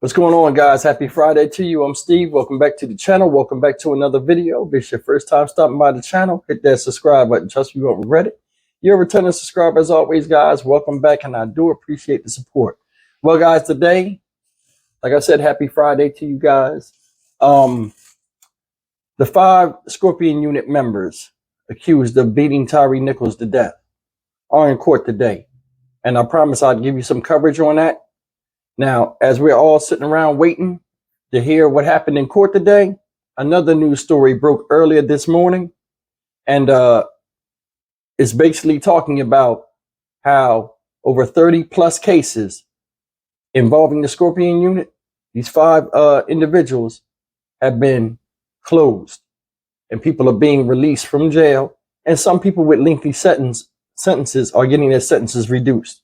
What's going on, guys? Happy Friday to you. I'm Steve. Welcome back to the channel. Welcome back to another video. If it's your first time stopping by the channel, hit that subscribe button. Trust me, you won't regret it. You're a returning subscriber as always, guys. Welcome back, and I do appreciate the support. Well, guys, today, like I said, happy Friday to you guys. The 5 Scorpion Unit members accused of beating Tyre Nichols to death are in court today, and I promise I'd give you some coverage on that. Now, as we're all sitting around waiting to hear what happened in court today, another news story broke earlier this morning, and it's basically talking about how over 30 plus cases involving the Scorpion Unit, these 5 individuals have been closed, and people are being released from jail, and some people with lengthy sentences are getting their sentences reduced.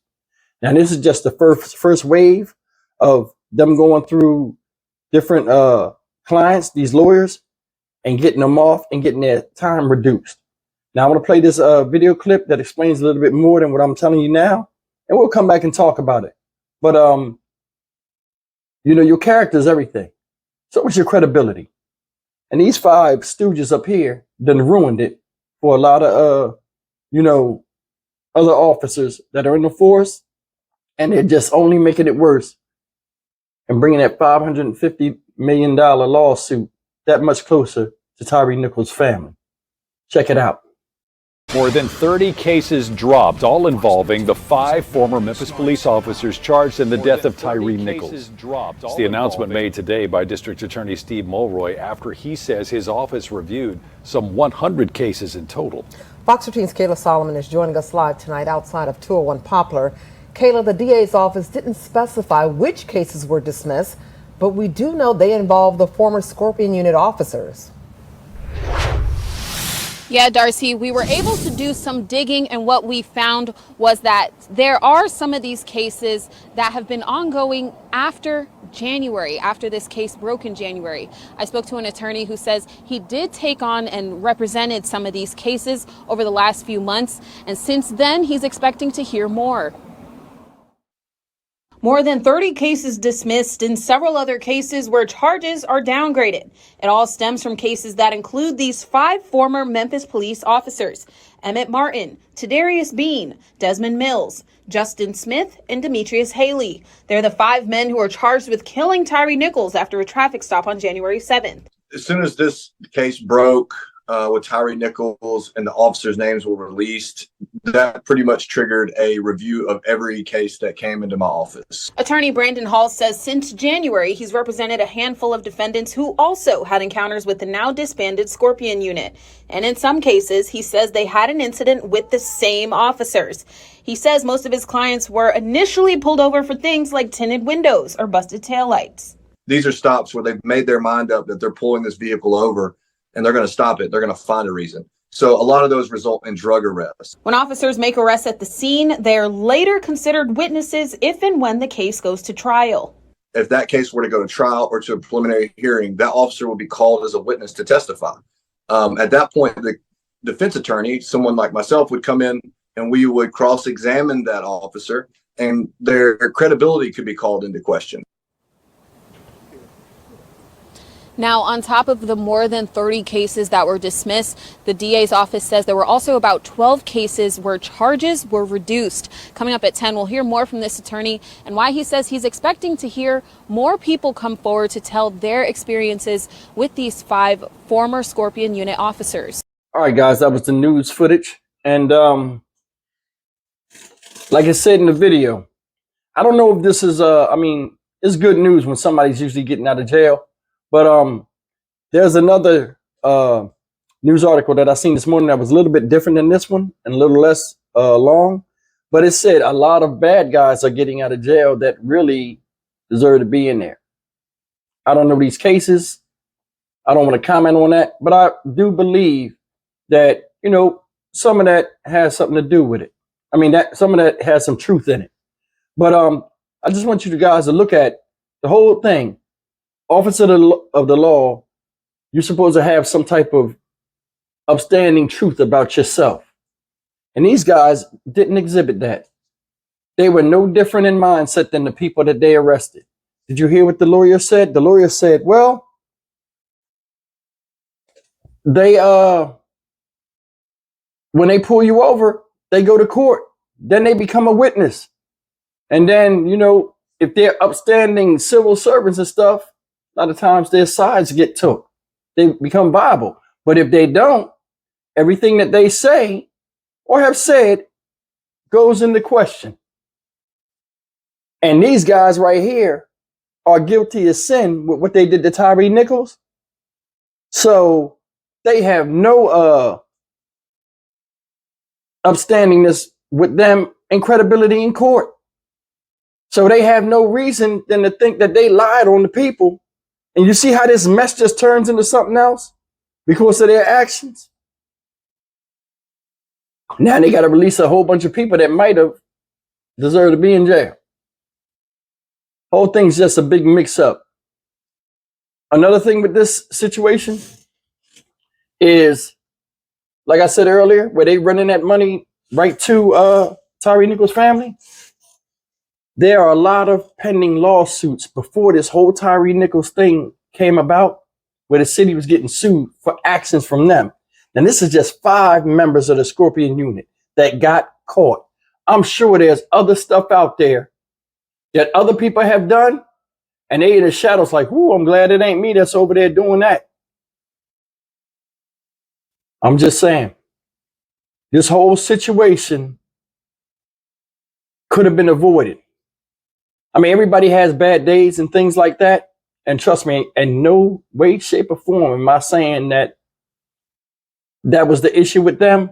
Now, this is just the first wave of them going through different clients, these lawyers, and getting them off and getting their time reduced. Now, I want to play this video clip that explains a little bit more than what I'm telling you now, and we'll come back and talk about it. But, you know, your character is everything. So is your credibility. And these 5 stooges up here done ruined it for a lot of, you know, other officers that are in the force, and they're just only making it worse and bringing that $550 million lawsuit that much closer to Tyre Nichols' family. Check it out. More than 30 cases dropped, all involving the 5 former Memphis police officers charged in the death of Tyre Nichols. It's the announcement made today by District Attorney Steve Mulroy after he says his office reviewed some 100 cases in total. Fox 13's Kayla Solomon is joining us live tonight outside of 201 Poplar. Kayla, the DA's office didn't specify which cases were dismissed, but we do know they involve the former Scorpion Unit officers. Yeah, Darcy, we were able to do some digging, and what we found was that there are some of these cases that have been ongoing after January, after this case broke in January. I spoke to an attorney who says he did take on and represented some of these cases over the last few months, and since then he's expecting to hear more. More than 30 cases dismissed and several other cases where charges are downgraded. It all stems from cases that include these 5 former Memphis police officers: Emmett Martin, Tadarius Bean, Desmond Mills, Justin Smith, and Demetrius Haley. They're the 5 men who are charged with killing Tyre Nichols after a traffic stop on January 7th. As soon as this case broke with Tyre Nichols and the officers' names were released, that pretty much triggered a review of every case that came into my office. Attorney Brandon Hall says since January, he's represented a handful of defendants who also had encounters with the now disbanded Scorpion Unit. And in some cases, he says they had an incident with the same officers. He says most of his clients were initially pulled over for things like tinted windows or busted taillights. These are stops where they've made their mind up that they're pulling this vehicle over and they're going to stop it. They're going to find a reason. So a lot of those result in drug arrests. When officers make arrests at the scene, they are later considered witnesses if and when the case goes to trial. If that case were to go to trial or to a preliminary hearing, that officer will be called as a witness to testify. At that point, the defense attorney, someone like myself, would come in and we would cross-examine that officer, and their credibility could be called into question. Now, on top of the more than 30 cases that were dismissed, the DA's office says there were also about 12 cases where charges were reduced. Coming up at 10, we'll hear more from this attorney and why he says he's expecting to hear more people come forward to tell their experiences with these 5 former Scorpion Unit officers. All right, guys, that was the news footage. And like I said in the video, I don't know if this is, I mean, it's good news when somebody's usually getting out of jail. But there's another news article that I seen this morning that was a little bit different than this one and a little less long. But it said a lot of bad guys are getting out of jail that really deserve to be in there. I don't know these cases. I don't want to comment on that. But I do believe that, you know, some of that has something to do with it. I mean, that some of that has some truth in it. But I just want you guys to look at the whole thing. Officer of the law, you're supposed to have some type of upstanding truth about yourself. And these guys didn't exhibit that. They were no different in mindset than the people that they arrested. Did you hear what the lawyer said? The lawyer said, well, they when they pull you over, they go to court. Then they become a witness. And then, you know, if they're upstanding civil servants and stuff, a lot of times their sides get took. They become viable. But if they don't, everything that they say or have said goes into question. And these guys right here are guilty of sin with what they did to Tyree Nichols. So they have no upstandingness with them and credibility in court. So they have no reason than to think that they lied on the people. And you see how this mess just turns into something else because of their actions. Now they got to release a whole bunch of people that might have deserved to be in jail. Whole thing's just a big mix-up. Another thing with this situation is, like I said earlier, where they running that money right to Tyree Nichols' family. There are a lot of pending lawsuits before this whole Tyree Nichols thing came about, where the city was getting sued for actions from them. And this is just 5 members of the Scorpion unit that got caught. I'm sure there's other stuff out there that other people have done, and they in the shadows like, ooh, I'm glad it ain't me that's over there doing that. I'm just saying, this whole situation could have been avoided. I mean, everybody has bad days and things like that. And trust me, in no way, shape, or form am I saying that that was the issue with them.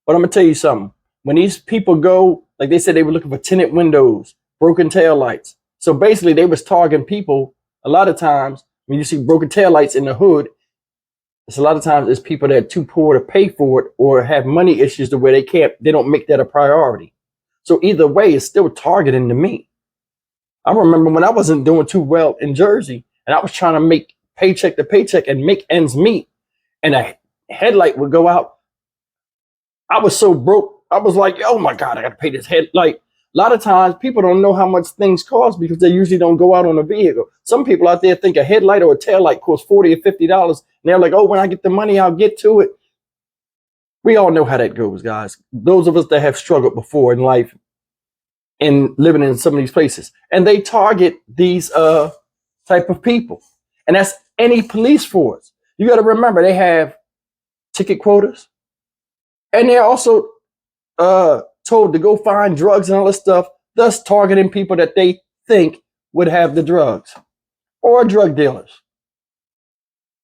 But I'm going to tell you something. When these people go, like they said, they were looking for tinted windows, broken taillights. So basically, they was targeting people. A lot of times, when you see broken taillights in the hood, it's a lot of times it's people that are too poor to pay for it or have money issues to where they don't make that a priority. So either way, it's still targeting to me. I remember when I wasn't doing too well in Jersey and I was trying to make paycheck to paycheck and make ends meet, and a headlight would go out. I was so broke. I was like, oh my God, I got to pay this headlight. A lot of times people don't know how much things cost because they usually don't go out on a vehicle. Some people out there think a headlight or a taillight costs $40 or $50. And they're like, oh, when I get the money, I'll get to it. We all know how that goes, guys. Those of us that have struggled before in life and living in some of these places. And they target these type of people. And that's any police force. You got to remember, they have ticket quotas. And they're also told to go find drugs and all this stuff, thus targeting people that they think would have the drugs or drug dealers.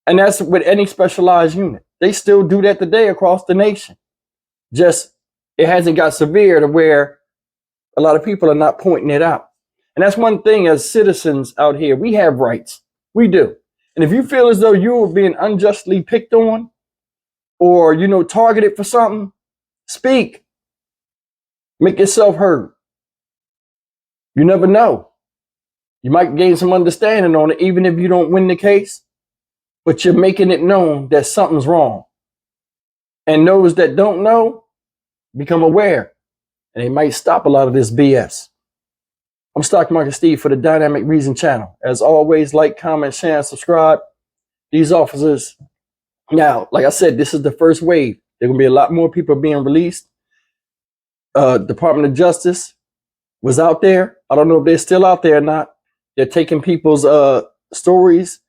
And that's with any specialized unit. They still do that today across the nation. Just it hasn't got severe to where a lot of people are not pointing it out. And that's one thing as citizens out here, we have rights. We do. And if you feel as though you were being unjustly picked on or, targeted for something, speak. Make yourself heard. You never know. You might gain some understanding on it, even if you don't win the case, but you're making it known that something's wrong. And those that don't know become aware, and they might stop a lot of this BS. I'm Stock Market Steve for the Dynamic Reason channel. As always, like, comment, share, and subscribe. These officers, now, like I said, this is the first wave. There are going to be a lot more people being released. Department of Justice was out there. I don't know if they're still out there or not. They're taking people's stories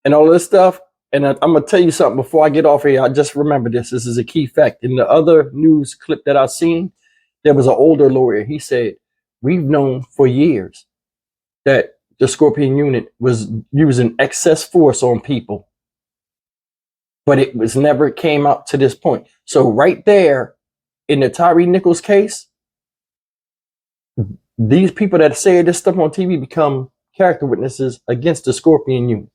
and all this stuff. And I'm going to tell you something before I get off here. I just remember this. This is a key fact. In the other news clip that I've seen, there was an older lawyer. He said, we've known for years that the Scorpion unit was using excess force on people, but it was never came out to this point. So right there, in the Tyree Nichols case, these people that say this stuff on TV become character witnesses against the Scorpion unit.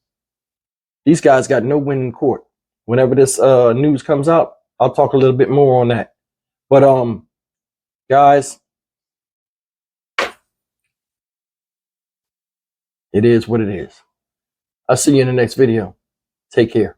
These guys got no win in court. Whenever this news comes out, I'll talk a little bit more on that. But guys, it is what it is. I'll see you in the next video. Take care.